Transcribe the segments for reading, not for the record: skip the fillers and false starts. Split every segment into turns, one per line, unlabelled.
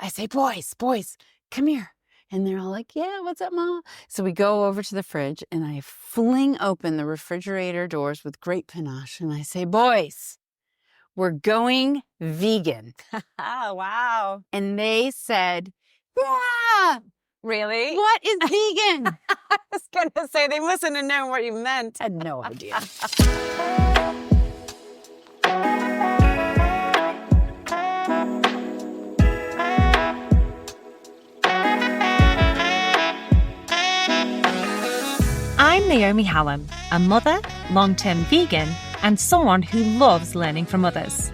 I say, boys, come here. And they're all like, yeah, what's up, Mama? So we go over to the fridge and I fling open the refrigerator doors with great panache. And I say, boys, we're going vegan.
Wow.
And they said, yeah,
Really?
what is vegan?
I was going to say, they mustn't have known what you meant.
I had no idea.
I'm Naomi Hallam, a mother, long-term vegan, and someone who loves learning from others.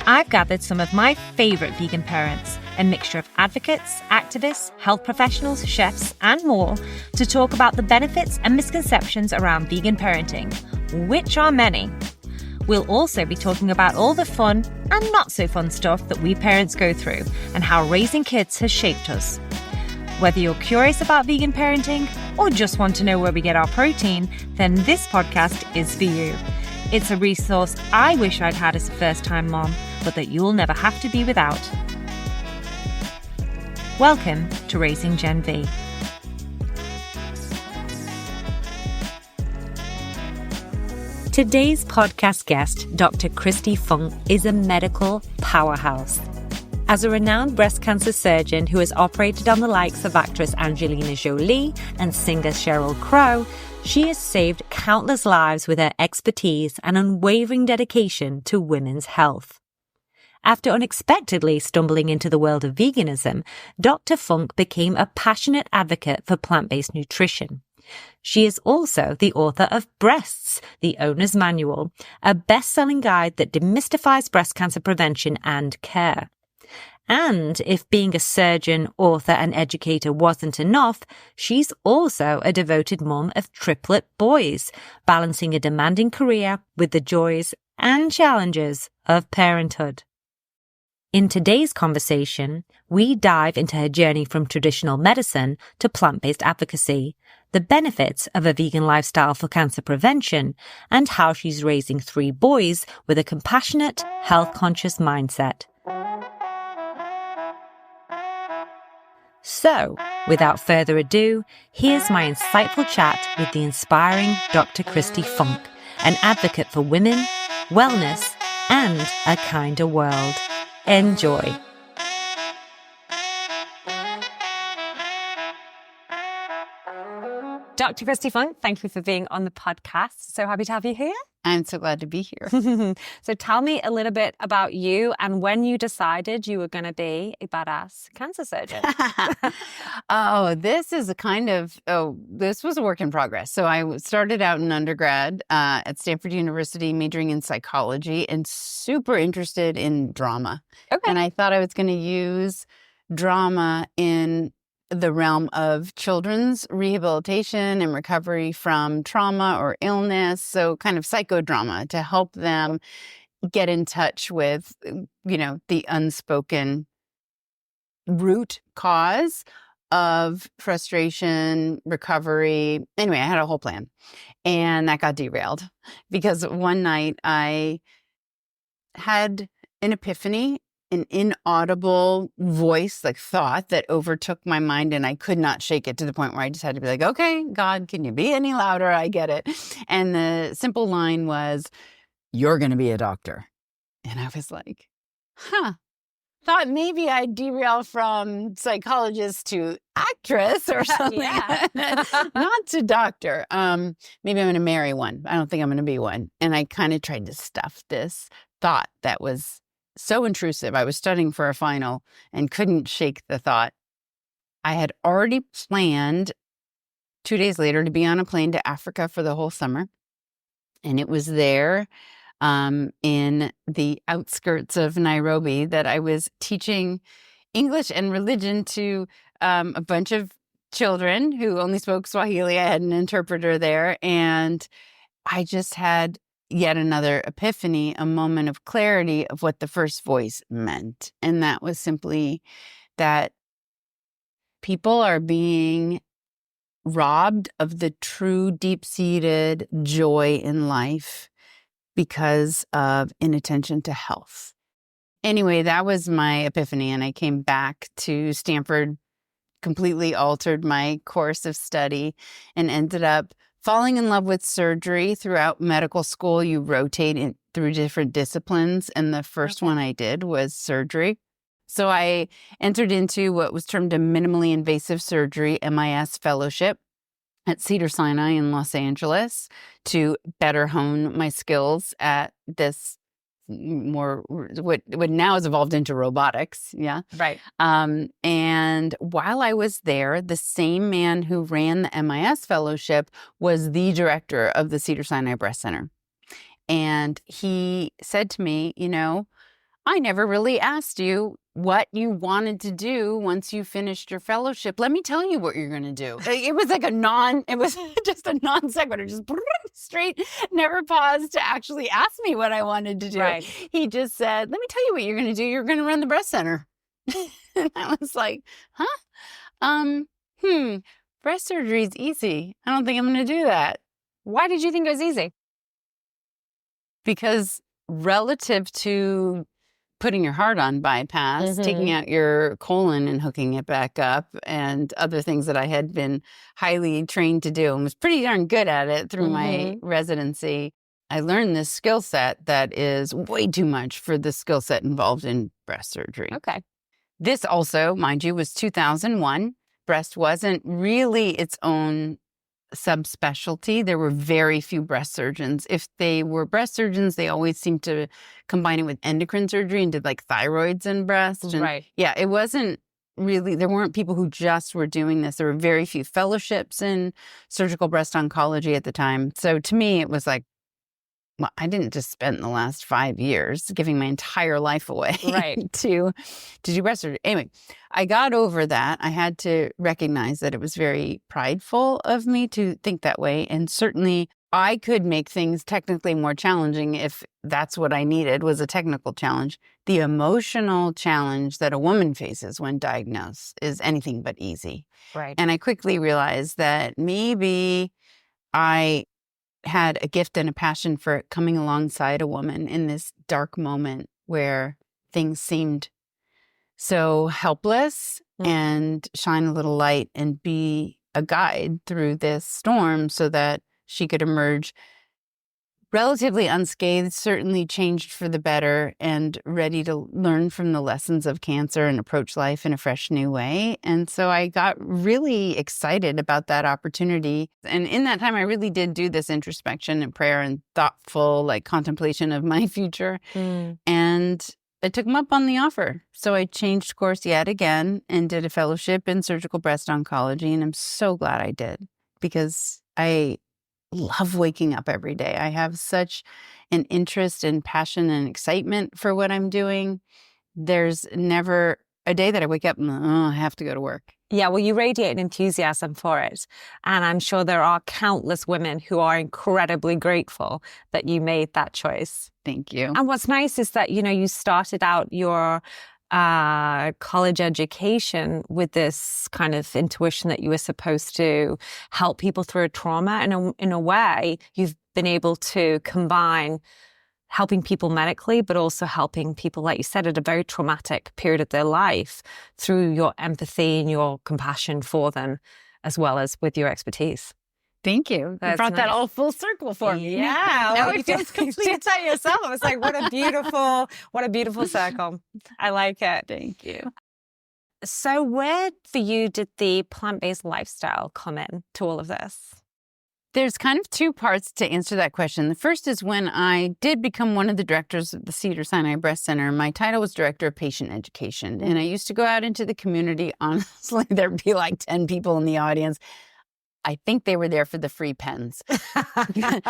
I've gathered some of my favourite vegan parents, a mixture of advocates, activists, health professionals, chefs, and more, to talk about the benefits and misconceptions around vegan parenting, which are many. We'll also be talking about all the fun and not so fun stuff that we parents go through and how raising kids has shaped us. Whether you're curious about vegan parenting or just want to know where we get our protein, then this podcast is for you. It's a resource I wish I'd had as a first-time mom, but that you'll never have to be without. Welcome to Raising Gen V. Today's podcast guest, Dr. Kristi Funk, is a medical powerhouse. As a renowned breast cancer surgeon who has operated on the likes of actress Angelina Jolie and singer Sheryl Crow, she has saved countless lives with her expertise and unwavering dedication to women's health. After unexpectedly stumbling into the world of veganism, Dr. Funk became a passionate advocate for plant-based nutrition. She is also the author of Breasts, the Owner's Manual, a best-selling guide that demystifies breast cancer prevention and care. And if being a surgeon, author, and educator wasn't enough, she's also a devoted mum of triplet boys, balancing a demanding career with the joys and challenges of parenthood. In today's conversation, we dive into her journey from traditional medicine to plant-based advocacy, the benefits of a vegan lifestyle for cancer prevention, and how she's raising 3 boys with a compassionate, health-conscious mindset. So, without further ado, here's my insightful chat with the inspiring Dr. Kristi Funk, an advocate for women, wellness, and a kinder world. Enjoy. Dr. Kristi Funk, thank you for being on the podcast. So happy to have you here.
I'm so glad to be here.
So tell me a little bit about you and when you decided you were going to be a badass cancer surgeon.
This was a work in progress. So I started out in undergrad at Stanford University, majoring in psychology and super interested in drama.
Okay.
And I thought I was going to use drama in the realm of children's rehabilitation and recovery from trauma or illness. So kind of psychodrama to help them get in touch with, the unspoken root cause of frustration, recovery. Anyway, I had a whole plan and that got derailed because one night I had an epiphany, an inaudible voice, like thought that overtook my mind and I could not shake it to the point where I just had to be like, okay, God, can you be any louder? I get it. And the simple line was, you're going to be a doctor. And I was like, thought maybe I'd derail from psychologist to actress or something. Not to doctor. Maybe I'm going to marry one. I don't think I'm going to be one. And I kind of tried to stuff this thought that was so intrusive. I was studying for a final and couldn't shake the thought. I had already planned 2 days later to be on a plane to Africa for the whole summer. And it was there in the outskirts of Nairobi that I was teaching English and religion to a bunch of children who only spoke Swahili. I had an interpreter there. And I just had yet another epiphany, a moment of clarity of what the first voice meant. And that was simply that people are being robbed of the true deep-seated joy in life because of inattention to health. Anyway, that was my epiphany. And I came back to Stanford, completely altered my course of study, and ended up falling in love with surgery. Throughout medical school, you rotate through different disciplines. And the first one I did was surgery. So I entered into what was termed a minimally invasive surgery, MIS fellowship, at Cedars-Sinai in Los Angeles to better hone my skills at this more what now has evolved into robotics. Yeah.
Right.
And while I was there, the same man who ran the MIS fellowship was the director of the Cedars-Sinai Breast Center. And he said to me, I never really asked you what you wanted to do once you finished your fellowship. Let me tell you what you're going to do. It was like it was just a non sequitur, just straight, never paused to actually ask me what I wanted to do.
Right.
He just said, let me tell you what you're going to do. You're going to run the breast center. And I was like, huh? Breast surgery is easy. I don't think I'm going to do that.
Why did you think it was easy?
Because relative to putting your heart on bypass, taking out your colon and hooking it back up, and other things that I had been highly trained to do and was pretty darn good at it through my residency, I learned this skill set that is way too much for the skill set involved in breast surgery.
Okay.
This also, mind you, was 2001. Breast wasn't really its own subspecialty. There were very few breast surgeons. If they were breast surgeons, they always seemed to combine it with endocrine surgery and did like thyroids and breast. And
right.
Yeah, it wasn't really, there weren't people who just were doing this. There were very few fellowships in surgical breast oncology at the time. So to me, it was like, well, I didn't just spend the last 5 years giving my entire life away to do breast surgery. Anyway, I got over that. I had to recognize that it was very prideful of me to think that way. And certainly I could make things technically more challenging if that's what I needed, was a technical challenge. The emotional challenge that a woman faces when diagnosed is anything but easy.
Right.
And I quickly realized that maybe I had a gift and a passion for coming alongside a woman in this dark moment where things seemed so helpless, and shine a little light and be a guide through this storm so that she could emerge relatively unscathed, certainly changed for the better, and ready to learn from the lessons of cancer and approach life in a fresh new way. And so I got really excited about that opportunity. And in that time, I really did do this introspection and prayer and thoughtful contemplation of my future. And I took him up on the offer. So I changed course yet again and did a fellowship in surgical breast oncology. And I'm so glad I did, because I love waking up every day. I have such an interest and passion and excitement for what I'm doing. There's never a day that I wake up and I have to go to work.
Yeah, well, you radiate an enthusiasm for it. And I'm sure there are countless women who are incredibly grateful that you made that choice.
Thank you.
And what's nice is that, you started out your college education with this kind of intuition that you were supposed to help people through a trauma. And in a way, you've been able to combine helping people medically, but also helping people, like you said, at a very traumatic period of their life through your empathy and your compassion for them, as well as with your expertise.
Thank you. You brought that all full circle for me.
Yeah.
Now it feels complete.
You tell yourself. It was like, what a beautiful circle. I like it.
Thank you.
So where for you did the plant-based lifestyle come in to all of this?
There's kind of two parts to answer that question. The first is when I did become one of the directors of the Cedars-Sinai Breast Center, my title was Director of Patient Education. And I used to go out into the community. Honestly, there'd be like 10 people in the audience. I think they were there for the free pens. And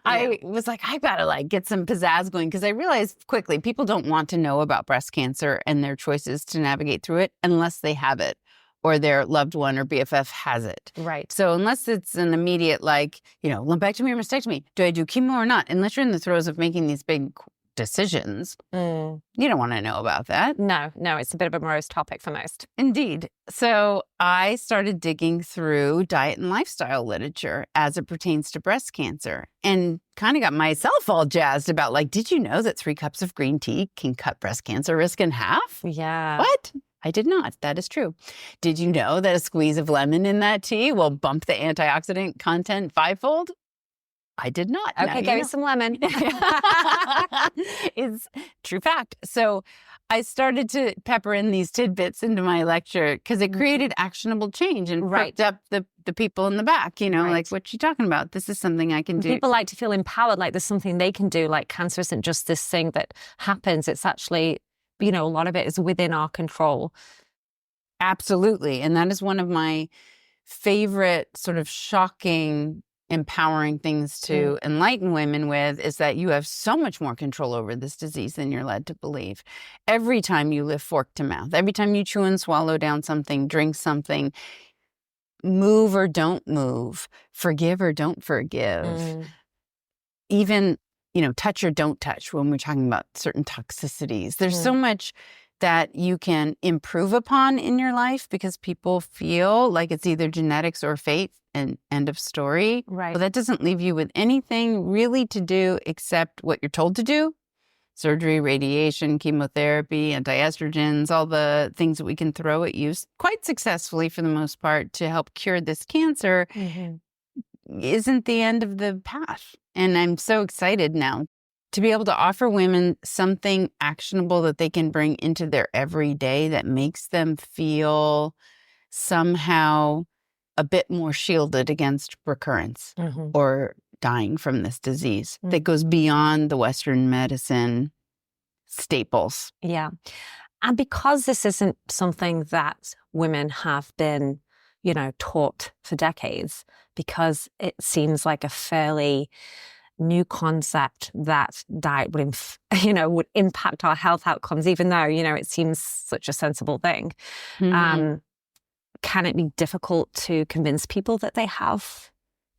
I was like, I gotta get some pizzazz going, because I realized quickly people don't want to know about breast cancer and their choices to navigate through it unless they have it or their loved one or BFF has it.
Right.
So unless it's an immediate lumpectomy or mastectomy, do I do chemo or not? Unless you're in the throes of making these big decisions.
Mm.
You don't want to know about that.
No, it's a bit of a morose topic for most.
Indeed. So I started digging through diet and lifestyle literature as it pertains to breast cancer and kind of got myself all jazzed about, like, did you know that 3 cups of green tea can cut breast cancer risk in half?
Yeah.
What? I did not. That is true. Did you know that a squeeze of lemon in that tea will bump the antioxidant content 5-fold? I did not.
Okay, give me some lemon.
It's true fact. So I started to pepper in these tidbits into my lecture because it created actionable change and perked up the people in the back, like, what you talking about? This is something I can do.
People like to feel empowered, like there's something they can do, like cancer isn't just this thing that happens. It's actually, a lot of it is within our control.
Absolutely. And that is one of my favorite sort of shocking, empowering things to enlighten women with, is that you have so much more control over this disease than you're led to believe. Every time you lift fork to mouth, every time you chew and swallow down something, drink something, move or don't move, forgive or don't forgive, even, touch or don't touch when we're talking about certain toxicities. There's so much that you can improve upon in your life because people feel like it's either genetics or fate and end of story.
Right.
But that doesn't leave you with anything really to do except what you're told to do. Surgery, radiation, chemotherapy, antiestrogens, all the things that we can throw at you quite successfully for the most part to help cure this cancer isn't the end of the path. And I'm so excited now to be able to offer women something actionable that they can bring into their everyday that makes them feel somehow a bit more shielded against recurrence or dying from this disease that goes beyond the Western medicine staples.
Yeah. And because this isn't something that women have been, taught for decades, because it seems like a fairly new concept that diet would, would impact our health outcomes, even though, it seems such a sensible thing. Can it be difficult to convince people that they have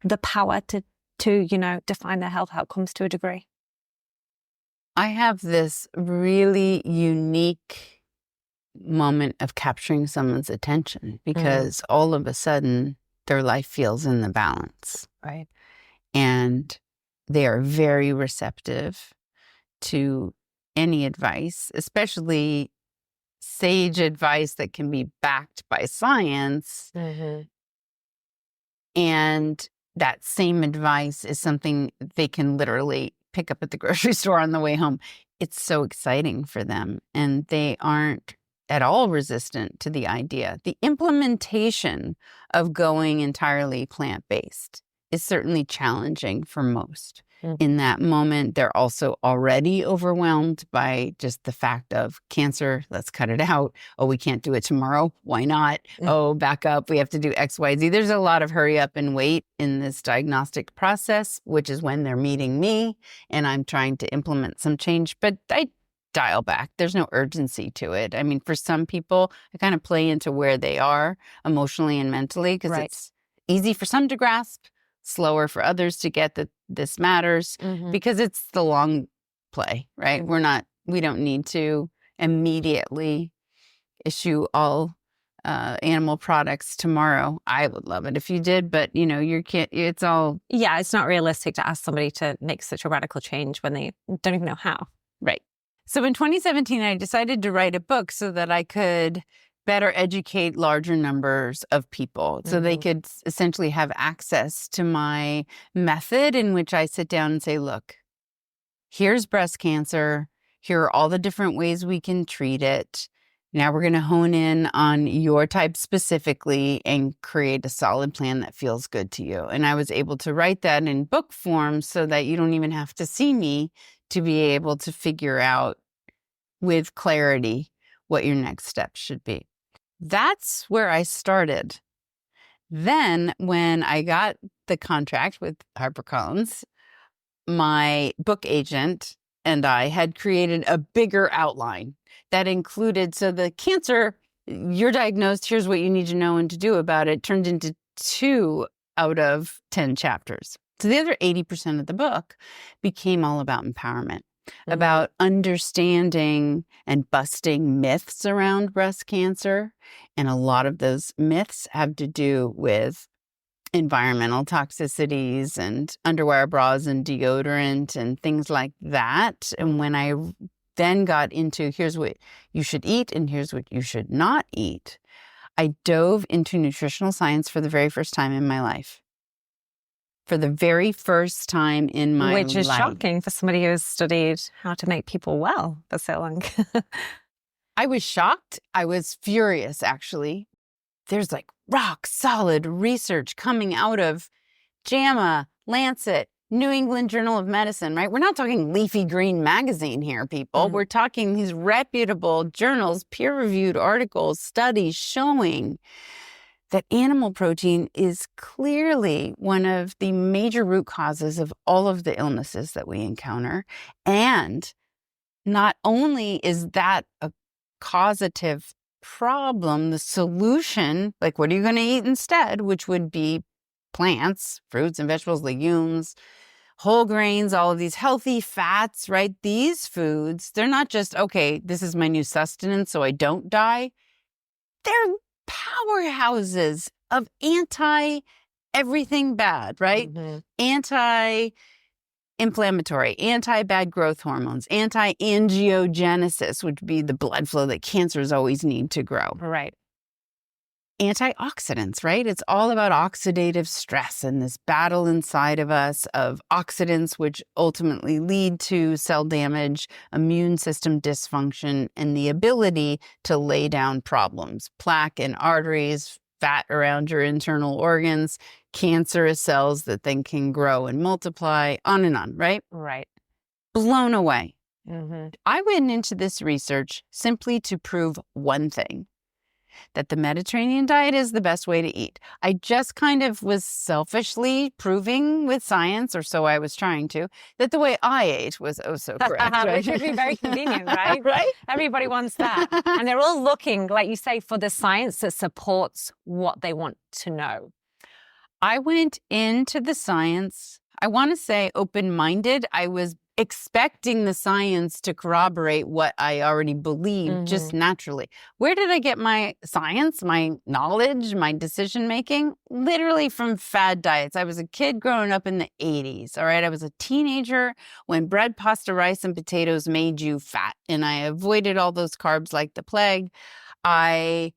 the power to define their health outcomes to a degree?
I have this really unique moment of capturing someone's attention because all of a sudden their life feels in the balance.
Right.
And they are very receptive to any advice, especially sage advice that can be backed by science. And that same advice is something they can literally pick up at the grocery store on the way home. It's so exciting for them. And they aren't at all resistant to the idea. The implementation of going entirely plant-based is certainly challenging for most. In that moment, they're also already overwhelmed by just the fact of cancer. Let's cut it out. Oh, we can't do it tomorrow. Why not? Oh, back up. We have to do X, Y, Z. There's a lot of hurry up and wait in this diagnostic process, which is when they're meeting me and I'm trying to implement some change. But I dial back. There's no urgency to it. I mean, for some people, I kind of play into where they are emotionally and mentally because it's easy for some to grasp, slower for others to get that this matters because it's the long play, right? We don't need to immediately issue all animal products tomorrow. I would love it if you did, but you can't, it's all.
Yeah, it's not realistic to ask somebody to make such a radical change when they don't even know how.
Right. So in 2017, I decided to write a book so that I could better educate larger numbers of people so they could essentially have access to my method in which I sit down and say, look, here's breast cancer. Here are all the different ways we can treat it. Now we're going to hone in on your type specifically and create a solid plan that feels good to you. And I was able to write that in book form so that you don't even have to see me to be able to figure out with clarity what your next steps should be. That's where I started. Then when I got the contract with HarperCollins, my book agent and I had created a bigger outline that included, so the cancer, you're diagnosed, here's what you need to know and to do about it, turned into 2 out of 10 chapters. So the other 80% of the book became all about empowerment. about understanding and busting myths around breast cancer. And a lot of those myths have to do with environmental toxicities and underwire bras and deodorant and things like that. And when I then got into here's what you should eat and here's what you should not eat, I dove into nutritional science for the very first time in my life. For the very first time in my life.
Which is shocking for somebody who's studied how to make people well for so long.
I was shocked. I was furious, actually. There's like rock solid research coming out of JAMA, Lancet, New England Journal of Medicine, right? We're not talking Leafy Green magazine here, people. We're talking these reputable journals, peer-reviewed articles, studies showing that animal protein is clearly one of the major root causes of all of the illnesses that we encounter. And not only is that a causative problem, the solution, like what are you going to eat instead, which would be plants, fruits and vegetables, legumes, whole grains, all of these healthy fats, right? These foods, they're not just, okay, this is my new sustenance so I don't die. They're powerhouses of anti-everything bad, right? Anti-inflammatory, anti-bad growth hormones, anti-angiogenesis, which would be the blood flow that cancers always need to grow.
Right.
Antioxidants, right? It's all about oxidative stress and this battle inside of us of oxidants, which ultimately lead to cell damage, immune system dysfunction, and the ability to lay down problems, plaque in arteries, fat around your internal organs, cancerous cells that then can grow and multiply, on and on, right?
Right.
Blown away. I went into this research simply to prove one thing, that the Mediterranean diet is the best way to eat. I just kind of was selfishly proving with science, or so I was trying to, that the way I ate was oh so correct.
Which would be very convenient, right?
Right?
Everybody wants that. And they're all looking, like you say, for the science that supports what they want to know.
I went into the science, I want to say open-minded. I was expecting the science to corroborate what I already believed just naturally. Where did I get my science, my knowledge, my decision-making? Literally from fad diets. I was a kid growing up in the 80s, all right? I was a teenager when bread, pasta, rice, and potatoes made you fat, and I avoided all those carbs like the plague. I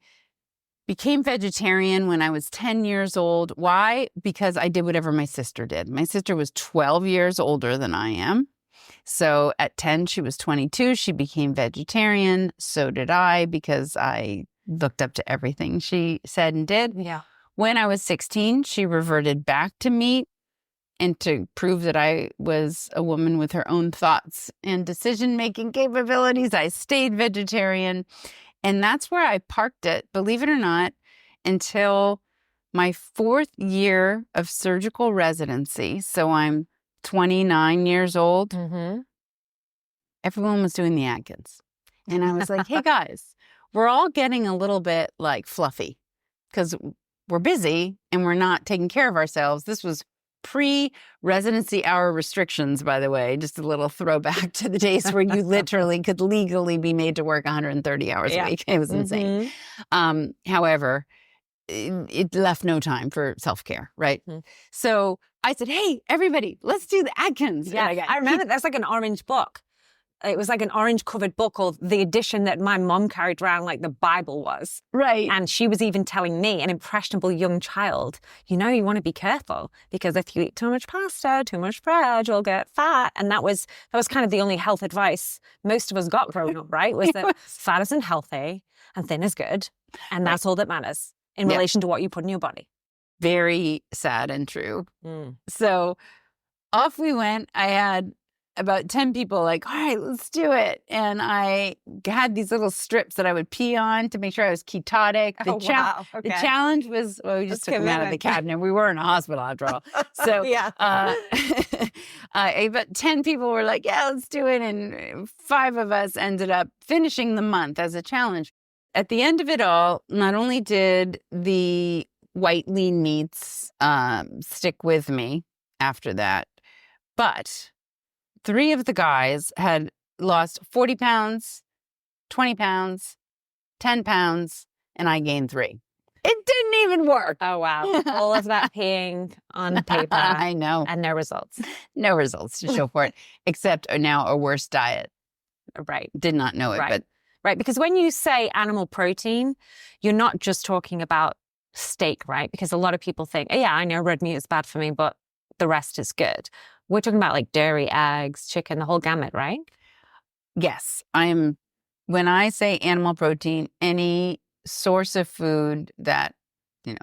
became vegetarian when I was 10 years old. Why? Because I did whatever my sister did. My sister was 12 years older than I am. So at 10, she was 22. She became vegetarian. So did I, because I looked up to everything she said and did.
Yeah.
When I was 16, she reverted back to meat. And to prove that I was a woman with her own thoughts and decision-making capabilities, I stayed vegetarian. And that's where I parked it, believe it or not, until my 4th year of surgical residency. So I'm 29 years old. Everyone was doing the Atkins. And I was like, hey guys, we're all getting a little bit like fluffy because we're busy and we're not taking care of ourselves. This was pre-residency hour restrictions, by the way, just a little throwback to the days where you literally could legally be made to work 130 hours a week. It was insane. However, it left no time for self-care, right? So I said, hey, everybody, let's do the Atkins.
Yeah, I remember that's like an orange book. It was like an orange covered book, or the edition that my mom carried around like the Bible was.
Right.
And she was even telling me, an impressionable young child, you know, you want to be careful because if you eat too much pasta, too much bread, you'll get fat. And that was kind of the only health advice most of us got growing up, right? Was that fat isn't healthy and thin is good. And that's all that matters in relation to what you put in your body.
Very sad and true. So off we went. I had about 10 people like, all right, let's do it. And I had these little strips that I would pee on to make sure I was ketotic. The challenge was, well, we just took them out of the cabinet. We were in a hospital after all. So about 10 people were like, yeah, let's do it. And 5 of us ended up finishing the month as a challenge. At the end of it all, not only did the white lean meats stick with me after that, but 3 of the guys had lost 40 pounds, 20 pounds, 10 pounds, and I gained 3. It didn't even work.
Oh, wow. All of that peeing on paper.
I know.
And no results.
No results to show for it, except now a worse diet.
Right.
Did not know it,
Right.
but
Right. Because when you say animal protein, you're not just talking about steak, right? Because a lot of people think, oh, yeah, I know red meat is bad for me, but the rest is good. We're talking about like dairy, eggs, chicken, the whole gamut, right?
yes, when I say animal protein, any source of food that,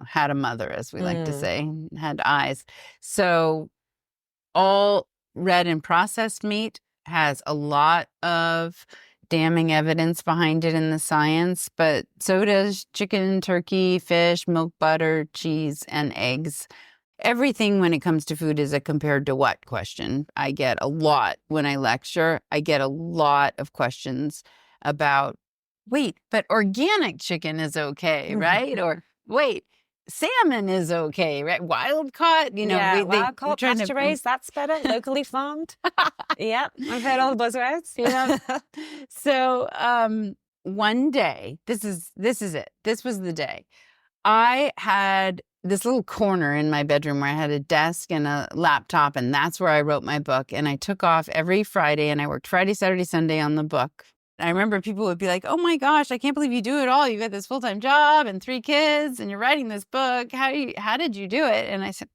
had a mother, as we like to say, had eyes. So all red and processed meat has a lot of damning evidence behind it in the science, but so does chicken, turkey, fish, milk, butter, cheese, and eggs. Everything when it comes to food is a compared to what question. I get a lot when I lecture. I get a lot of questions about, wait, but organic chicken is okay, right? Or wait, salmon is okay, right? Wild caught,
wild caught, pasture raised, that's better. Locally farmed. Yep, I've heard all the buzzwords.
Yeah. So one day, this is it. This was the day. I had this little corner in my bedroom where I had a desk and a laptop, and that's where I wrote my book. And I took off every Friday, and I worked Friday, Saturday, Sunday on the book. I remember people would be like, oh my gosh, I can't believe you do it all. You got this full-time job and 3 kids and you're writing this book. How did you do it? And I said,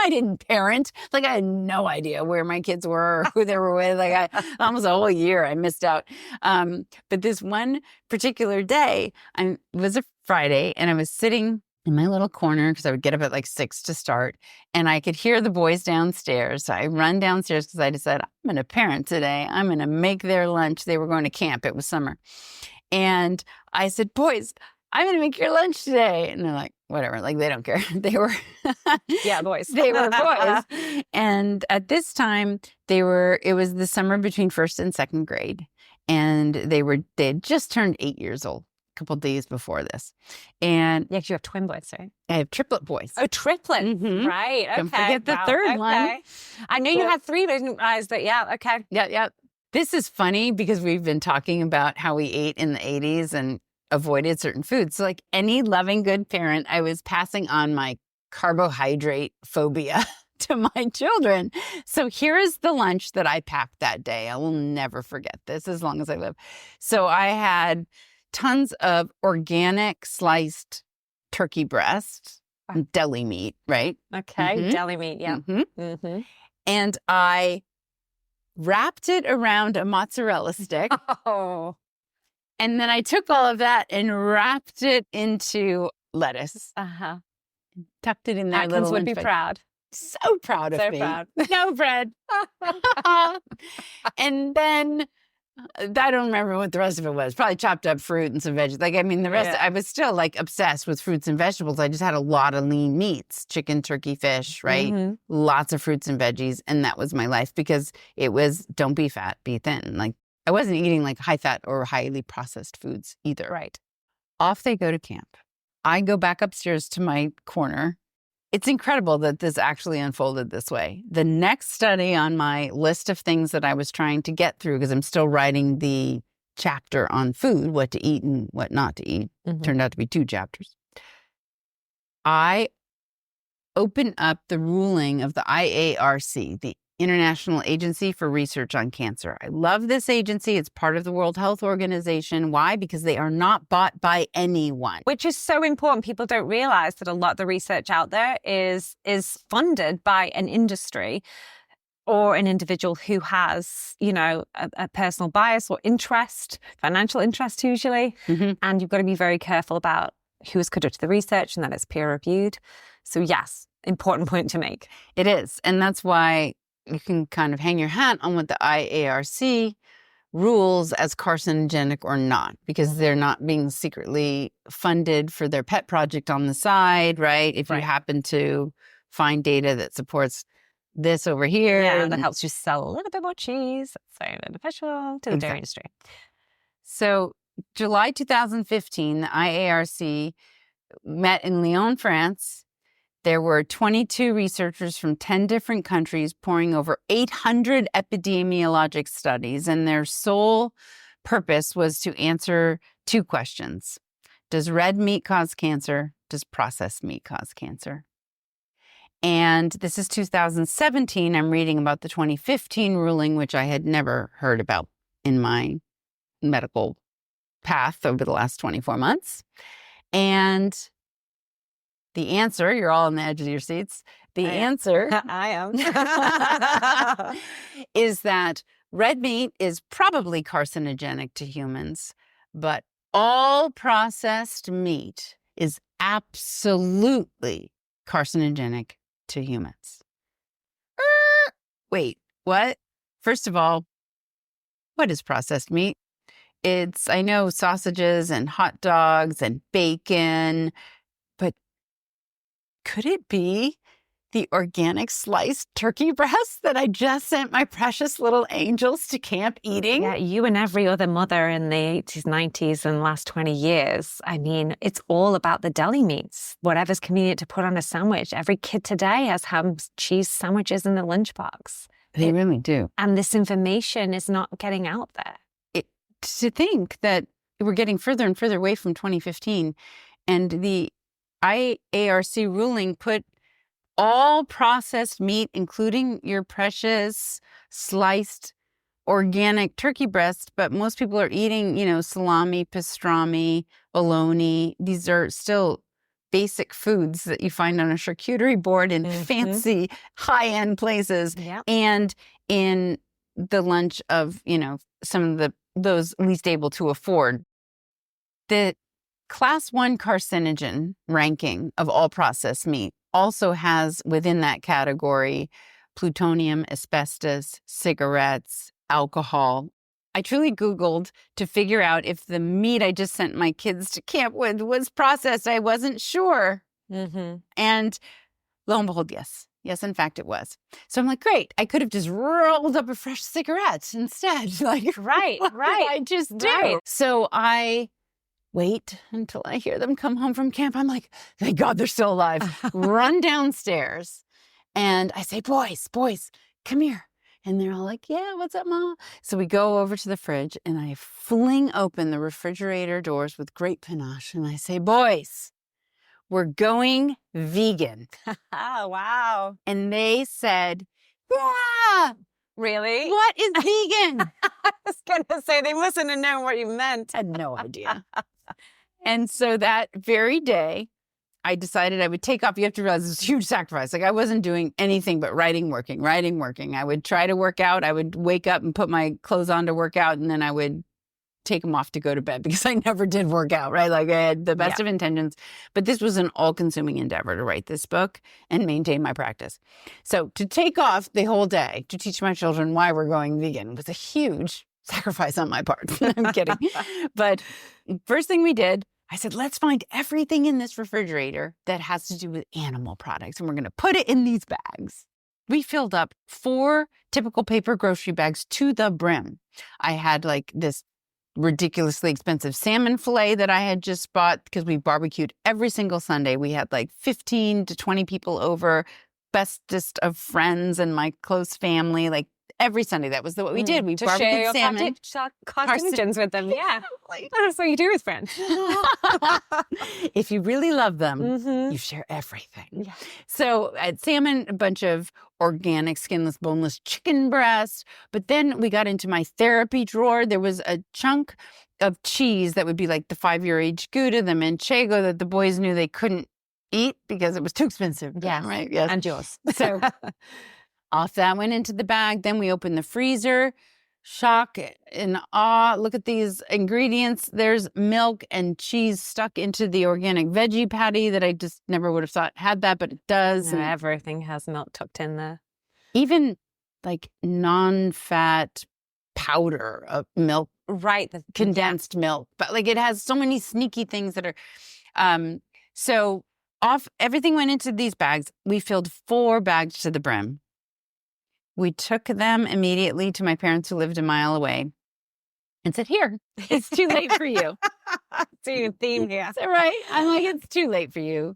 I didn't parent. Like, I had no idea where my kids were or who they were with. Like, almost a whole year I missed out. But this one particular day, it was a Friday, and I was sitting in my little corner because I would get up at like 6 to start, and I could hear the boys downstairs. So I run downstairs because I decided I'm going to parent today. I'm going to make their lunch. They were going to camp. It was summer. And I said, boys, I'm going to make your lunch today. And they're like, whatever. Like, they don't care. They were,
yeah, boys.
They were boys. And at this time, it was the summer between 1st and 2nd grade. And they had just turned 8 years old. Couple days before this. And
yeah, you have twin boys, right?
I have triplet boys.
Oh, triplets.
Mm-hmm.
Right. Okay.
Don't forget the third one.
I knew you had 3, but I didn't realize that. Yeah. Okay.
Yeah. This is funny because we've been talking about how we ate in the 80s and avoided certain foods. So like any loving, good parent, I was passing on my carbohydrate phobia to my children. So here is the lunch that I packed that day. I will never forget this as long as I live. So I had tons of organic sliced turkey breast, deli meat, right?
Okay,
mm-hmm.
Deli meat, yeah.
Mm-hmm. Mm-hmm. And I wrapped it around a mozzarella stick.
Oh.
And then I took all of that and wrapped it into lettuce.
Uh-huh.
Tucked it in there.
Atkins would be proud.
So proud of me. So proud. No bread. And then I don't remember what the rest of it was. Probably chopped up fruit and some veggies. Like, I mean, the rest, I was still like obsessed with fruits and vegetables. I just had a lot of lean meats, chicken, turkey, fish, right? Mm-hmm. Lots of fruits and veggies. And that was my life because it was don't be fat, be thin. Like, I wasn't eating like high fat or highly processed foods either.
Right.
Off they go to camp. I go back upstairs to my corner. It's incredible that this actually unfolded this way. The next study on my list of things that I was trying to get through, because I'm still writing the chapter on food, what to eat and what not to eat, turned out to be 2 chapters. I open up the ruling of the IARC, the International Agency for Research on Cancer. I love this agency. It's part of the World Health Organization. Why? Because they are not bought by anyone.
Which is so important. People don't realize that a lot of the research out there is funded by an industry or an individual who has, a personal bias or interest, financial interest usually. Mm-hmm. And you've got to be very careful about who has conducted the research and that it's peer reviewed. So yes, important point to make.
It is. And that's why you can kind of hang your hat on what the IARC rules as carcinogenic or not, because they're not being secretly funded for their pet project on the side, right? If you happen to find data that supports this over here.
Yeah, that helps you sell a little bit more cheese. That's very beneficial to the dairy industry.
So July 2015, the IARC met in Lyon, France. There were 22 researchers from 10 different countries pouring over 800 epidemiologic studies, and their sole purpose was to answer two questions. Does red meat cause cancer? Does processed meat cause cancer? And this is 2017. I'm reading about the 2015 ruling, which I had never heard about in my medical path over the last 24 months. And the answer, you're all on the edge of your seats. Answer
I am.
is that red meat is probably carcinogenic to humans, but all processed meat is absolutely carcinogenic to humans. Wait, what? First of all, what is processed meat? I know sausages and hot dogs and bacon, but could it be the organic sliced turkey breast that I just sent my precious little angels to camp eating?
Yeah, you and every other mother in the 80s, 90s, and last 20 years. I mean, it's all about the deli meats, whatever's convenient to put on a sandwich. Every kid today has ham cheese sandwiches in the lunchbox.
They really do.
And this information is not getting out there.
To think that we're getting further and further away from 2015, and the IARC ruling put all processed meat, including your precious sliced organic turkey breast, but most people are eating, salami, pastrami, bologna. These are still basic foods that you find on a charcuterie board in fancy high-end places, and in the lunch of, some of those least able to afford. The Class 1 carcinogen ranking of all processed meat also has within that category plutonium, asbestos, cigarettes, alcohol. I truly Googled to figure out if the meat I just sent my kids to camp with was processed. I wasn't sure. And lo and behold, yes. Yes, in fact, it was. So I'm like, great. I could have just rolled up a fresh cigarette instead. Like,
right.
I just do. Right. So I wait until I hear them come home from camp. I'm like, thank God they're still alive. Run downstairs. And I say, boys, come here. And they're all like, yeah, what's up, Mama? So we go over to the fridge and I fling open the refrigerator doors with great panache. And I say, boys, we're going vegan.
Oh, wow.
And they said, ah,
really?
What is vegan?
I was going to say, they mustn't have known what you meant.
Had no idea. And so that very day, I decided I would take off. You have to realize it's a huge sacrifice. Like I wasn't doing anything but writing, working. I would try to work out. I would wake up and put my clothes on to work out, and then I would take them off to go to bed because I never did work out, right? Like I had the best of intentions, but this was an all-consuming endeavor to write this book and maintain my practice. So to take off the whole day to teach my children why we're going vegan was a huge sacrifice on my part. I'm kidding. But first thing we did, I said, let's find everything in this refrigerator that has to do with animal products, and we're going to put it in these bags. We filled up 4 typical paper grocery bags to the brim. I had like this ridiculously expensive salmon fillet that I had just bought because we barbecued every single Sunday. We had like 15 to 20 people over, bestest of friends and my close family, like every Sunday. That was what we did. We barbecued salmon.
Carcinogens with them. Yeah. That's what you do with friends.
If you really love them, you share everything. Yeah. So I had salmon, a bunch of organic, skinless, boneless chicken breast. But then we got into my therapy drawer. There was a chunk of cheese that would be like the 5-year age Gouda, the Manchego that the boys knew they couldn't eat because it was too expensive.
Yeah.
Right. Yes.
And yours.
So off that went into the bag. Then we opened the freezer. Shock and awe. Look at these ingredients. There's milk and cheese stuck into the organic veggie patty that I just never would have thought had that, but it does.
No, everything has milk tucked in there.
Even like non-fat powder of milk.
Right.
The condensed milk. But like it has so many sneaky things that are... So off, everything went into these bags. We filled 4 bags to the brim. We took them immediately to my parents who lived a mile away and said, here, it's too late for you.
See your theme here.
Right? I'm like, it's too late for you.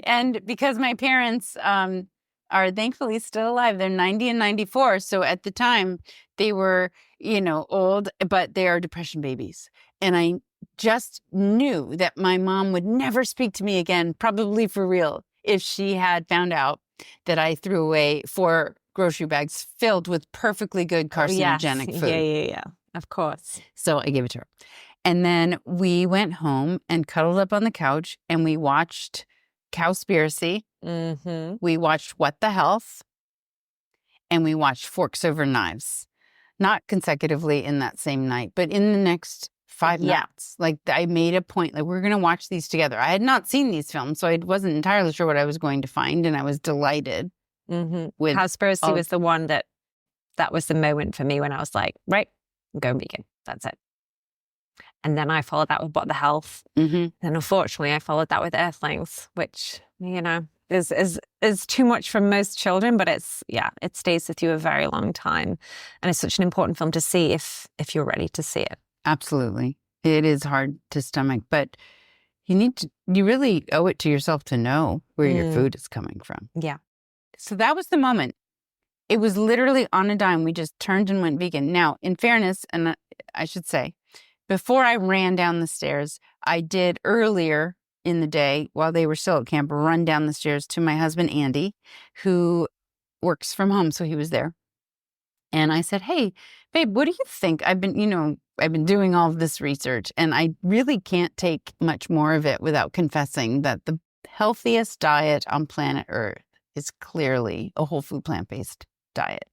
And because my parents are thankfully still alive, they're 90 and 94. So at the time they were, old, but they are depression babies. And I just knew that my mom would never speak to me again, probably for real, if she had found out that I threw away 4 grocery bags filled with perfectly good carcinogenic food.
Yeah. Of course.
So I gave it to her. And then we went home and cuddled up on the couch and we watched Cowspiracy.
Mm-hmm.
We watched What the Health. And we watched Forks Over Knives. Not consecutively in that same night, but in the next 5 nights. Like I made a point, like we're going to watch these together. I had not seen these films, so I wasn't entirely sure what I was going to find. And I was delighted with
Cowspiracy was the one that was the moment for me when I was like, right, I'm going vegan. That's it. And then I followed that with What the Health.
Mm-hmm.
And unfortunately, I followed that with Earthlings, which, is too much for most children, but it stays with you a very long time. And it's such an important film to see if you're ready to see it.
Absolutely. It is hard to stomach, but you really owe it to yourself to know where your food is coming from.
Yeah.
So that was the moment. It was literally on a dime. We just turned and went vegan. Now, in fairness, and I should say, before I ran down the stairs, I did earlier in the day while they were still at camp, run down the stairs to my husband, Andy, who works from home. So he was there. And I said, hey, babe, what do you think? I've been doing all of this research and I really can't take much more of it without confessing that the healthiest diet on planet Earth is clearly a whole food plant-based diet.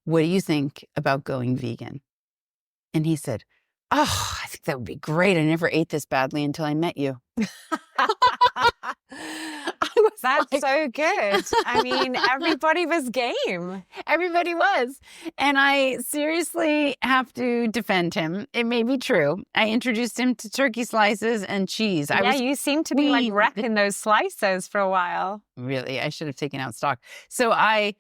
What do you think about going vegan? And he said, oh, I think that would be great. I never ate this badly until I met you.
That's so good. I mean, everybody was game.
Everybody was. And I seriously have to defend him. It may be true. I introduced him to turkey slices and cheese.
You seem to be like wrecking those slices for a while.
Really, I should have taken out stock. So I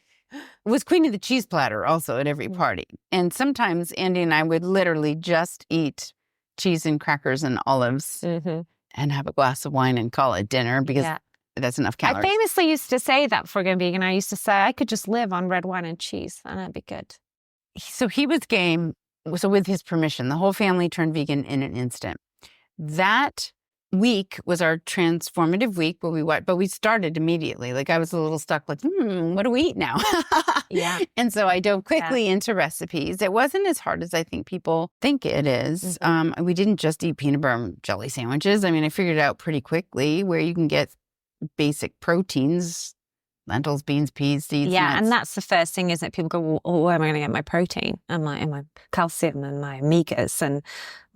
was queen of the cheese platter also at every party. And sometimes Andy and I would literally just eat cheese and crackers and olives and have a glass of wine and call it dinner because that's enough calories.
I famously used to say that for going vegan. I used to say I could just live on red wine and cheese and that'd be good.
So he was game. So with his permission, the whole family turned vegan in an instant. That week was our transformative week but we started immediately. Like I was a little stuck like, what do we eat now?
Yeah.
And so I dove quickly into recipes. It wasn't as hard as I think people think it is. We didn't just eat peanut butter and jelly sandwiches. I mean, I figured out pretty quickly where you can get basic proteins, lentils, beans, peas, seeds, nuts.
And that's the first thing, isn't it? People go, well, where am I going to get my protein and my calcium and my omegas? And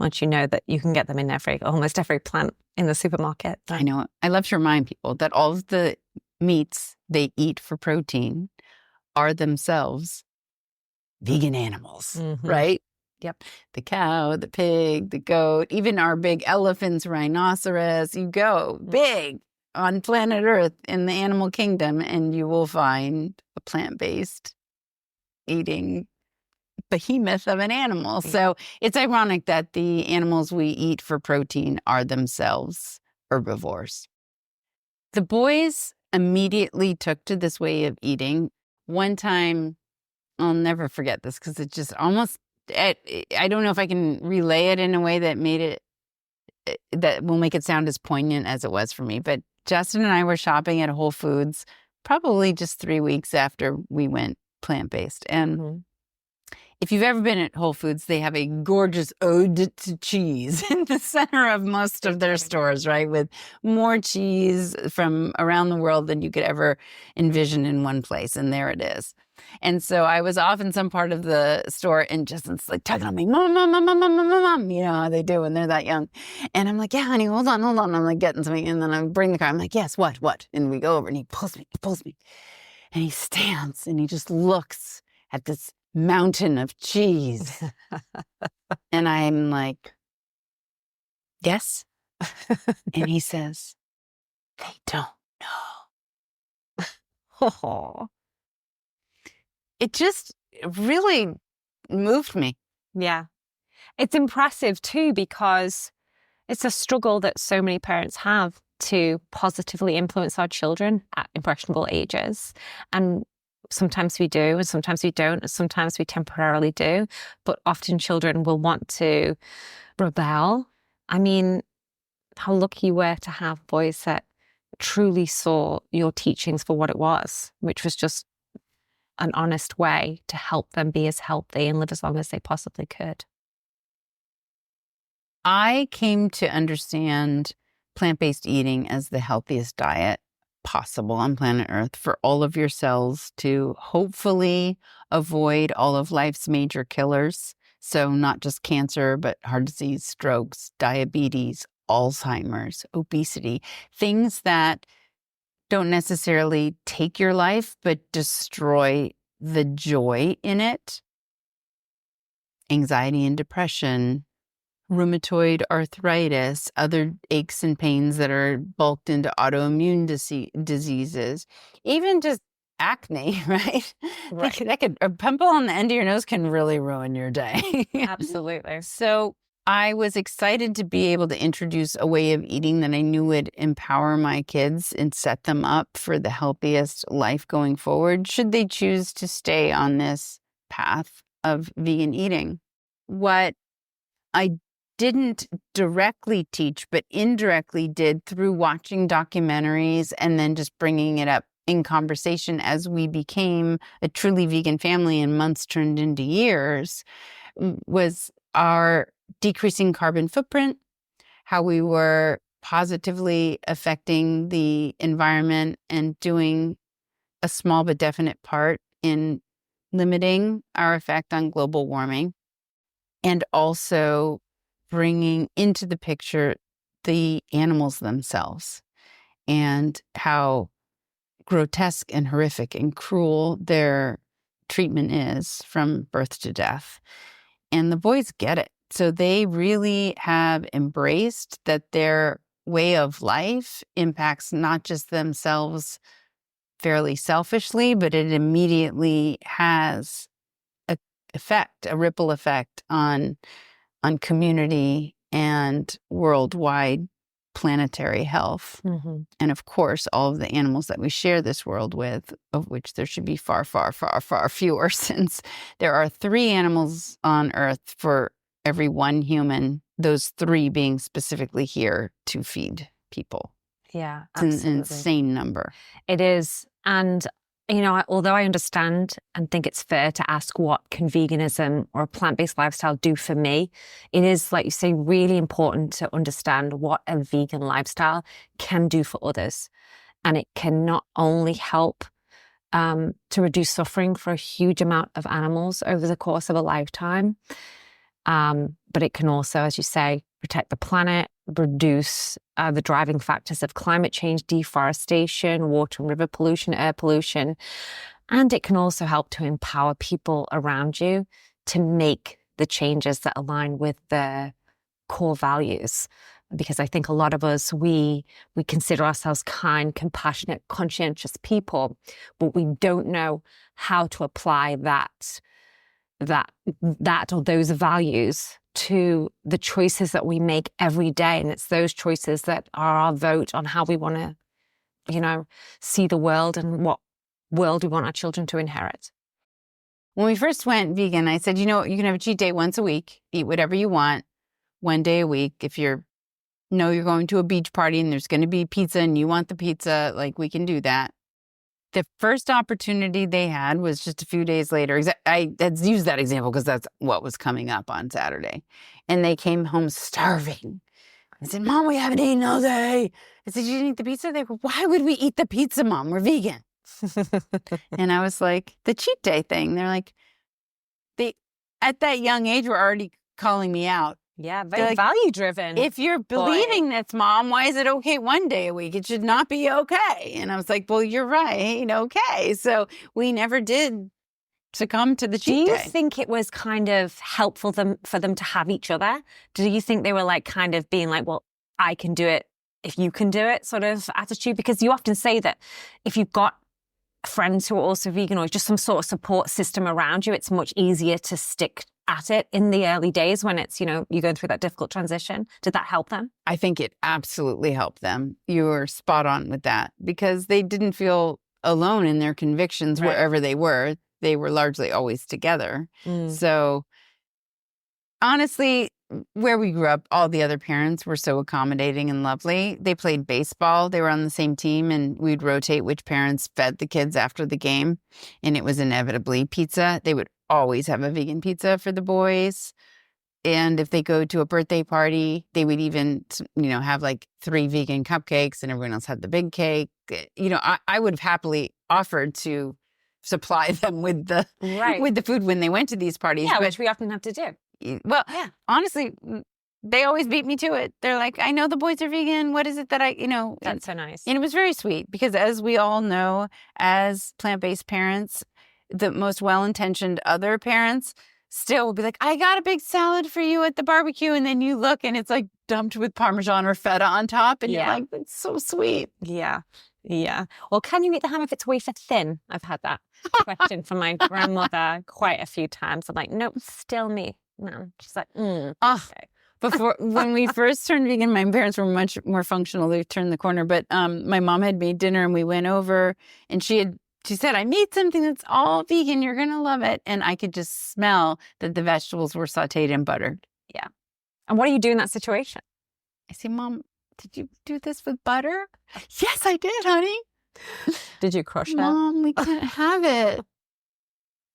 once you know that you can get them in almost every plant in the supermarket.
I know. I love to remind people that all of the meats they eat for protein are themselves vegan animals, right?
Yep.
The cow, the pig, the goat, even our big elephants, rhinoceros, you go big on planet Earth in the animal kingdom, and you will find a plant-based eating behemoth of an animal. So it's ironic that the animals we eat for protein are themselves herbivores. The boys immediately took to this way of eating. One time, I'll never forget this because it just almost, I don't know if I can relay it in a way that will make it sound as poignant as it was for me, but Justin and I were shopping at Whole Foods probably just 3 weeks after we went plant-based. And if you've ever been at Whole Foods, they have a gorgeous ode to cheese in the center of most of their stores, right? With more cheese from around the world than you could ever envision in one place. And there it is. And so I was off in some part of the store and Justin's like tugging on me, mom, mom, mom, mom, mom, mom, mom. You know how they do when they're that young. And I'm like, yeah, honey, hold on. I'm like getting something. And then I bring the car. I'm like, yes, what? And we go over and he pulls me. And he stands and he just looks at this mountain of cheese. And I'm like, yes. And he says, they don't know.
Oh.
It just really moved me.
Yeah. It's impressive too, because it's a struggle that so many parents have to positively influence our children at impressionable ages. And sometimes we do, and sometimes we don't, and sometimes we temporarily do. But often children will want to rebel. I mean, how lucky you were to have boys that truly saw your teachings for what it was, which was just an honest way to help them be as healthy and live as long as they possibly could.
I came to understand plant-based eating as the healthiest diet possible on planet Earth for all of your cells to hopefully avoid all of life's major killers. So not just cancer, but heart disease, strokes, diabetes, Alzheimer's, obesity, things that don't necessarily take your life, but destroy the joy in it. Anxiety and depression, rheumatoid arthritis, other aches and pains that are bulked into autoimmune diseases, even just acne, right? A pimple on the end of your nose can really ruin your day.
Absolutely.
So I was excited to be able to introduce a way of eating that I knew would empower my kids and set them up for the healthiest life going forward, should they choose to stay on this path of vegan eating. What I didn't directly teach, but indirectly did through watching documentaries and then just bringing it up in conversation as we became a truly vegan family and months turned into years, was our decreasing carbon footprint, how we were positively affecting the environment and doing a small but definite part in limiting our effect on global warming, and also bringing into the picture the animals themselves and how grotesque and horrific and cruel their treatment is from birth to death. And the boys get it. So they really have embraced that their way of life impacts not just themselves fairly selfishly, but it immediately has a ripple effect on community and worldwide planetary health.
Mm-hmm.
And of course, all of the animals that we share this world with, of which there should be far, far, far, far fewer, since there are 3 animals on Earth for every 1 human, those 3 being specifically here to feed people.
Yeah,
it's an insane number.
It is. And you know, although I understand and think it's fair to ask what can veganism or a plant-based lifestyle do for me, it is, like you say, really important to understand what a vegan lifestyle can do for others. And it can not only help to reduce suffering for a huge amount of animals over the course of a lifetime, but it can also, as you say, protect the planet, reduce the driving factors of climate change, deforestation, water and river pollution, air pollution. And it can also help to empower people around you to make the changes that align with their core values. Because I think a lot of us, we consider ourselves kind, compassionate, conscientious people, but we don't know how to apply that or those values to the choices that we make every day. And it's those choices that are our vote on how we want to, you know, see the world and what world we want our children to inherit.
When we first went vegan, I said, you know, you can have a cheat day once a week, eat whatever you want, 1 day a week. If you're going to a beach party and there's going to be pizza and you want the pizza, like, we can do that. The first opportunity they had was just a few days later. I had used that example because that's what was coming up on Saturday. And they came home starving. I said, Mom, we haven't eaten all day. I said, you didn't eat the pizza? They go, why would we eat the pizza, Mom? We're vegan. And I was like, the cheat day thing. They're like, at that young age, were already calling me out.
Yeah, very value driven.
If you're believing this, Mom, why is it okay 1 day a week? It should not be okay. And I was like, well, you're right. Okay. So we never did succumb to the cheat day.
Do you think it was kind of helpful for them to have each other? Do you think they were like kind of being like, well, I can do it if you can do it sort of attitude? Because you often say that if you've got friends who are also vegan, or just some sort of support system around you, it's much easier to stick at it in the early days when it's, you're going through that difficult transition? Did that help them?
I think it absolutely helped them. You were spot on with that, because they didn't feel alone in their convictions wherever they were. They were largely always together. So honestly, where we grew up, all the other parents were so accommodating and lovely. They played baseball. They were on the same team, and we'd rotate which parents fed the kids after the game. And it was inevitably pizza. They would always have a vegan pizza for the boys. And if they go to a birthday party, they would even, have like 3 vegan cupcakes, and everyone else had the big cake. I would have happily offered to supply them with the food when they went to these parties.
Yeah, which we often have to do.
Well, honestly, they always beat me to it. They're like, I know the boys are vegan. What is it that
That's so nice.
And it was very sweet, because as we all know, as plant-based parents, the most well-intentioned other parents still will be like, I got a big salad for you at the barbecue. And then you look and it's like dumped with Parmesan or feta on top. And you're like, it's so sweet.
Yeah. Yeah. Well, can you eat the ham if it's wafer thin? I've had that question from my grandmother quite a few times. I'm like, nope, still me. No. She's like, okay.
When we first turned vegan, my parents were much more functional. They turned the corner. But my mom had made dinner and we went over, and she said, I made something that's all vegan. You're going to love it. And I could just smell that the vegetables were sauteed and buttered.
Yeah. And what do you do in that situation?
I say, Mom, did you do this with butter? Yes, I did, honey.
Did you crush her?
Mom, we can't have it.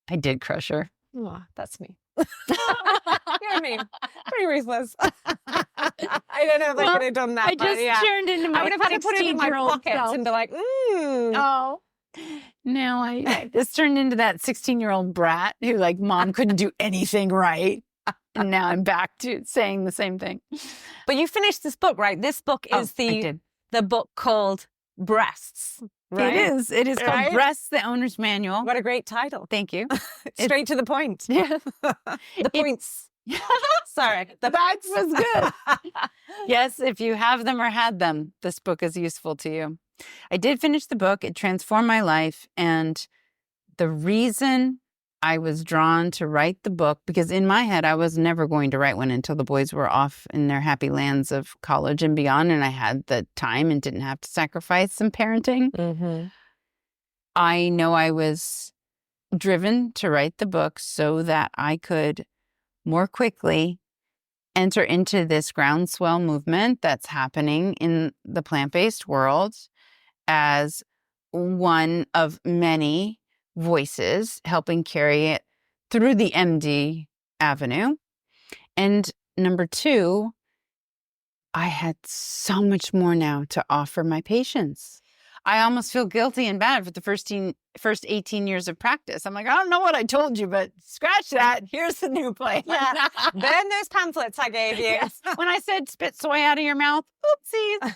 I did crush her.
Oh, that's me. You know what I mean? Pretty ruthless. I don't know if I could have done that.
I just turned into my
I would have had to put it in my pockets and be like,
Oh. No, I just turned into that 16-year-old brat who, like, Mom couldn't do anything right. And now I'm back to saying the same thing.
But you finished this book, right? This book is the book called Breasts. Right?
It is called Breasts, the Owner's Manual.
What a great title.
Thank you.
Straight to the point.
Yeah.
The points. Sorry.
That was good. Yes, if you have them or had them, this book is useful to you. I did finish the book. It transformed my life. And the reason I was drawn to write the book, because in my head, I was never going to write one until the boys were off in their happy lands of college and beyond, and I had the time and didn't have to sacrifice some parenting.
Mm-hmm.
I know I was driven to write the book so that I could more quickly enter into this groundswell movement that's happening in the plant-based world as one of many voices helping carry it through the MD avenue. And number 2, I had so much more now to offer my patients. I almost feel guilty and bad for the first 18 years of practice. I'm like, I don't know what I told you, but scratch that. Here's the new plan.
Yeah. Burn those pamphlets I gave you.
Yes. When I said spit soy out of your mouth, oopsies.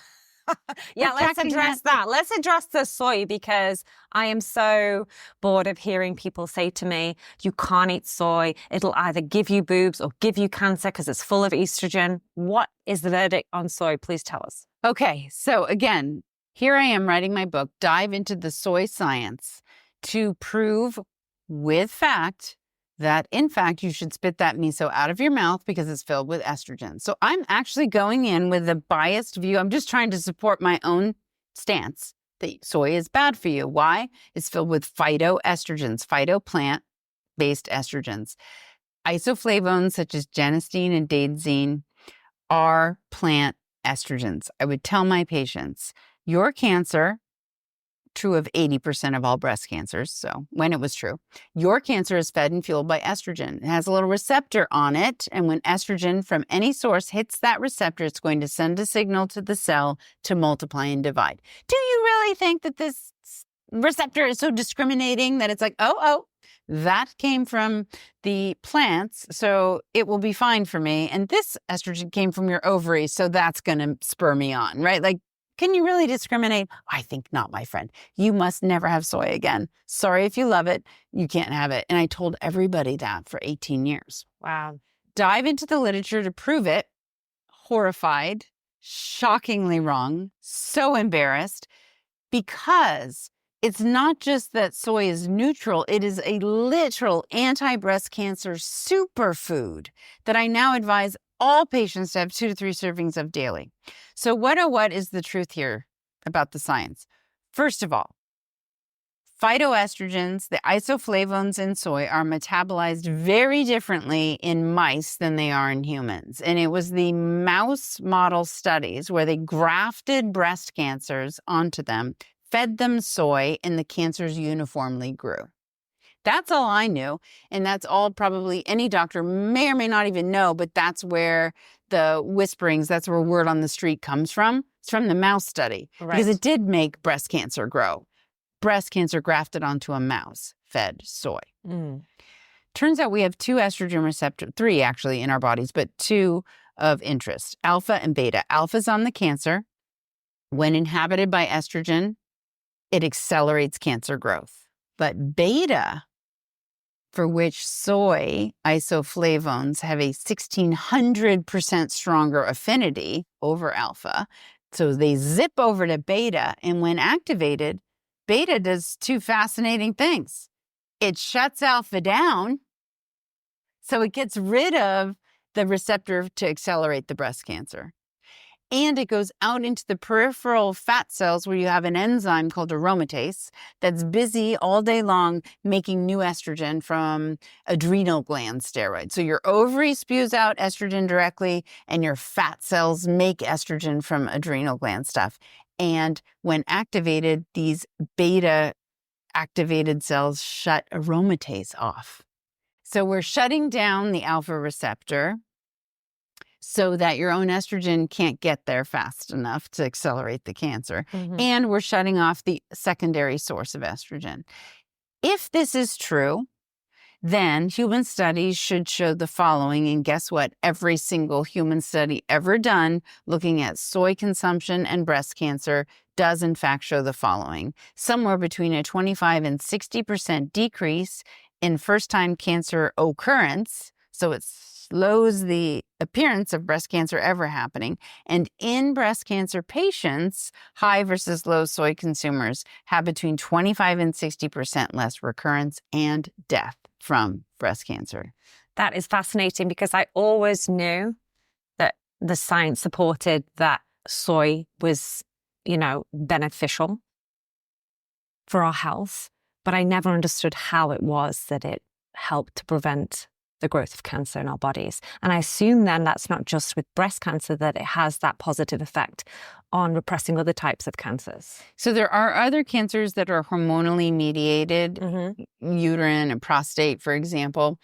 Yeah, let's address that. Let's address the soy, because I am so bored of hearing people say to me, you can't eat soy. It'll either give you boobs or give you cancer because it's full of estrogen. What is the verdict on soy? Please tell us.
Okay, so again, here I am writing my book, Dive into the Soy Science, to prove with fact that, in fact, you should spit that miso out of your mouth because it's filled with estrogen. So I'm actually going in with a biased view. I'm just trying to support my own stance that soy is bad for you. Why? It's filled with phytoestrogens, phytoplant-based estrogens. Isoflavones such as genistein and daidzein are plant estrogens. I would tell my patients, your cancer, true of 80% of all breast cancers, so when it was true, your cancer is fed and fueled by estrogen. It has a little receptor on it, and when estrogen from any source hits that receptor, it's going to send a signal to the cell to multiply and divide. Do you really think that this receptor is so discriminating that it's like, oh, that came from the plants, so it will be fine for me, and this estrogen came from your ovaries, so that's going to spur me on, right? Like, can you really discriminate? I think not, my friend. You must never have soy again. Sorry if you love it, you can't have it. And I told everybody that for 18 years.
Wow.
Dive into the literature to prove it. Horrified, shockingly wrong, so embarrassed, because it's not just that soy is neutral, it is a literal anti-breast cancer superfood that I now advise all patients to have 2 to 3 servings of daily. So what is the truth here about the science? First of all, phytoestrogens, the isoflavones in soy, are metabolized very differently in mice than they are in humans. And it was the mouse model studies where they grafted breast cancers onto them, fed them soy, and the cancers uniformly grew. That's all I knew. And that's all probably any doctor may or may not even know, but that's where the whisperings, that's where word on the street comes from. It's from the mouse study, because it did make breast cancer grow. Breast cancer grafted onto a mouse, fed soy. Turns out we have 2 estrogen receptors, 3 actually in our bodies, but 2 of interest, alpha and beta. Alpha's on the cancer. When inhabited by estrogen, it accelerates cancer growth. But beta, for which soy isoflavones have a 1,600% stronger affinity over alpha, so they zip over to beta, and when activated, beta does 2 fascinating things. It shuts alpha down, so it gets rid of the receptor to accelerate the breast cancer. And it goes out into the peripheral fat cells where you have an enzyme called aromatase that's busy all day long making new estrogen from adrenal gland steroids. So your ovary spews out estrogen directly, and your fat cells make estrogen from adrenal gland stuff. And when activated, these beta activated cells shut aromatase off. So we're shutting down the alpha receptor so that your own estrogen can't get there fast enough to accelerate the cancer. And we're shutting off the secondary source of estrogen. If this is true, then human studies should show the following. And guess what? Every single human study ever done looking at soy consumption and breast cancer does in fact show the following. Somewhere between a 25 and 60% decrease in first-time cancer occurrence. So it slows the appearance of breast cancer ever happening. And in breast cancer patients, high versus low soy consumers have between 25 and 60% less recurrence and death from breast cancer.
That is fascinating, because I always knew that the science supported that soy was, beneficial for our health, but I never understood how it was that it helped to prevent the growth of cancer in our bodies. And I assume then that's not just with breast cancer, that it has that positive effect on repressing other types of cancers.
So there are other cancers that are hormonally mediated, uterine and prostate, for example.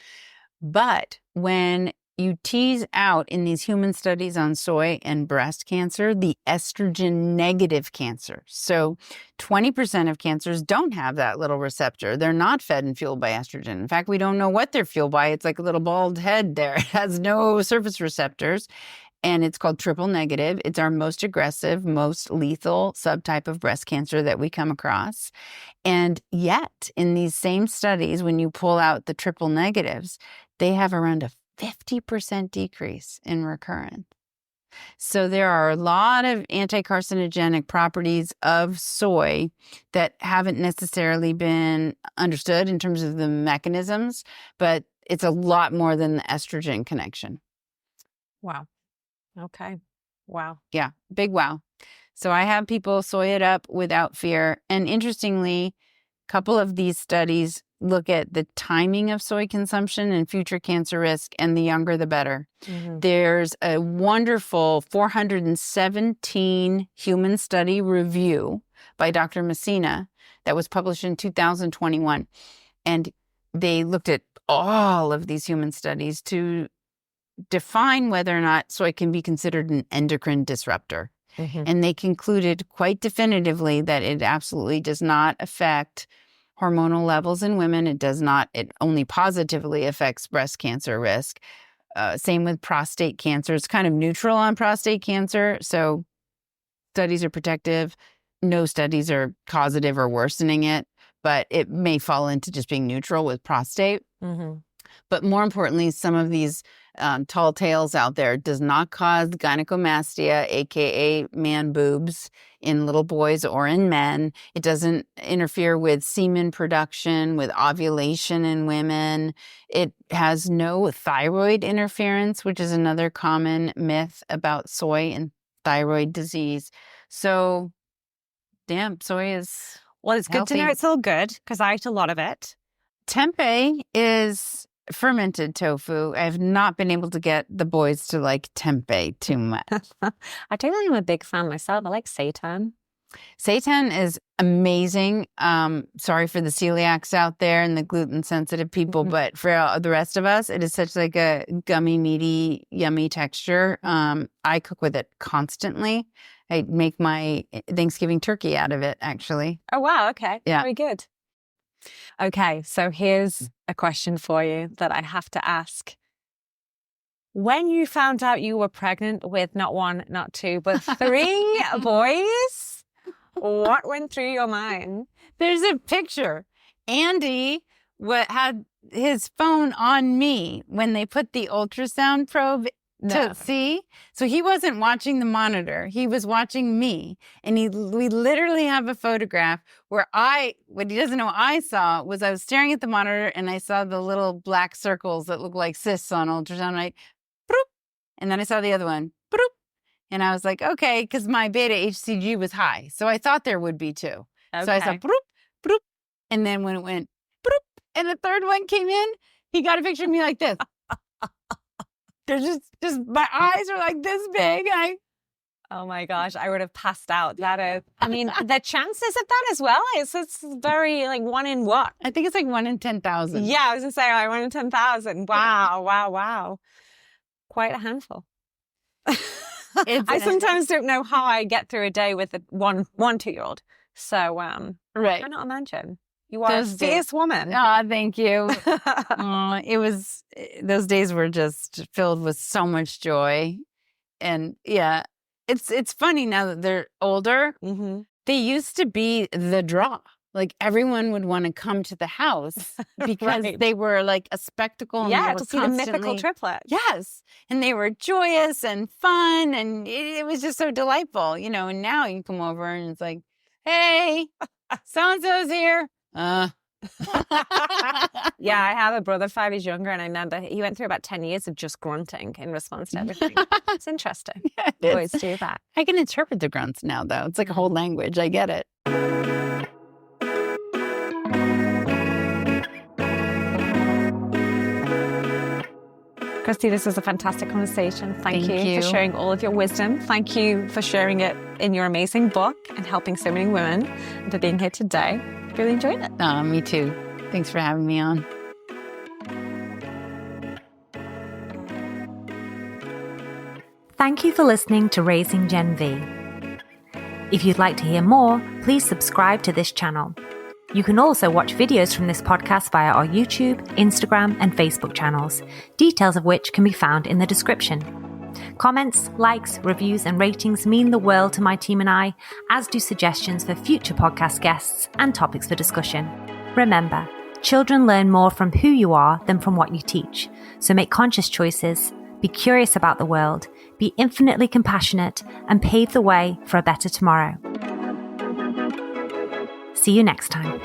But when you tease out in these human studies on soy and breast cancer, the estrogen negative cancer. So 20% of cancers don't have that little receptor. They're not fed and fueled by estrogen. In fact, we don't know what they're fueled by. It's like a little bald head there. It has no surface receptors. And it's called triple negative. It's our most aggressive, most lethal subtype of breast cancer that we come across. And yet, in these same studies, when you pull out the triple negatives, they have around a 50% decrease in recurrence. So there are a lot of anti-carcinogenic properties of soy that haven't necessarily been understood in terms of the mechanisms, but it's a lot more than the estrogen connection.
Wow. Okay. Wow.
Yeah, big wow. So I have people soy it up without fear. And interestingly, a couple of these studies look at the timing of soy consumption and future cancer risk, and the younger the better. There's a wonderful 417 human study review by Dr. Messina that was published in 2021. And they looked at all of these human studies to define whether or not soy can be considered an endocrine disruptor. And they concluded quite definitively that it absolutely does not affect hormonal levels in women. It does not. It only positively affects breast cancer risk. Same with prostate cancer. It's kind of neutral on prostate cancer. So studies are protective. No studies are causative or worsening it, but it may fall into just being neutral with prostate. But more importantly, some of these tall tales out there. It does not cause gynecomastia, aka man boobs, in little boys or in men. It doesn't interfere with semen production, with ovulation in women. It has no thyroid interference, which is another common myth about soy and thyroid disease. So, damn, soy is
Well, it's good to know it's all good because I ate a lot of it.
Tempeh is fermented tofu. I have not been able to get the boys to like tempeh too much.
I don't think I'm a big fan myself. I like seitan.
Seitan is amazing. Sorry for the celiacs out there and the gluten sensitive people, but for the rest of us, it is such like a gummy, meaty, yummy texture. I cook with it constantly. I make my Thanksgiving turkey out of it, actually.
Oh, wow. Okay.
Yeah.
Very good. Okay. So here's a question for you that I have to ask. When you found out you were pregnant with not one, not two, but 3 boys, what went through your mind?
There's a picture. Andy had his phone on me when they put the ultrasound probe to see. So he wasn't watching the monitor. He was watching me. And we literally have a photograph where what he doesn't know I saw was I was staring at the monitor and I saw the little black circles that look like cysts on ultrasound. Right? And then I saw the other one. And I was like, okay, because my beta HCG was high. So I thought there would be 2. Okay. So I saw broop. And then when it went broop, and the third one came in, he got a picture of me like this. There's just my eyes are like this big.
Oh my gosh, I would have passed out. That is, I mean, the chances of that as well, it's very like 1 in what?
I think it's like 1 in 10,000.
Yeah, I was gonna say like 1 in 10,000. Wow. Quite a handful. I sometimes don't know how I get through a day with a one 2-year-old. So,
right.
I cannot imagine. You are a fierce woman.
Oh, thank you. Those days were just filled with so much joy. And yeah, it's funny now that they're older. Mm-hmm. They used to be the draw. Like everyone would want to come to the house because they were like a spectacle.
And to see the mythical triplets.
Yes. And they were joyous and fun. And it was just so delightful, and now you come over and it's like, hey, so-and-so's here.
Yeah, I have a brother 5 years younger, and I remember he went through about 10 years of just grunting in response to everything. It's interesting. Yeah, boys do that.
I can interpret the grunts now, though. It's like a whole language. I get it.
Kristi, this was a fantastic conversation. Thank you for sharing all of your wisdom. Thank you for sharing it in your amazing book and helping so many women, and for being here today. Really enjoyed it.
Oh, me too. Thanks for having me on.
Thank you for listening to Raising Gen V. If you'd like to hear more, please subscribe to this channel. You can also watch videos from this podcast via our YouTube, Instagram, and Facebook channels, details of which can be found in the description. Comments, likes, reviews, and ratings mean the world to my team and I, as do suggestions for future podcast guests and topics for discussion. Remember, children learn more from who you are than from what you teach. So make conscious choices, be curious about the world, be infinitely compassionate, and pave the way for a better tomorrow. See you next time.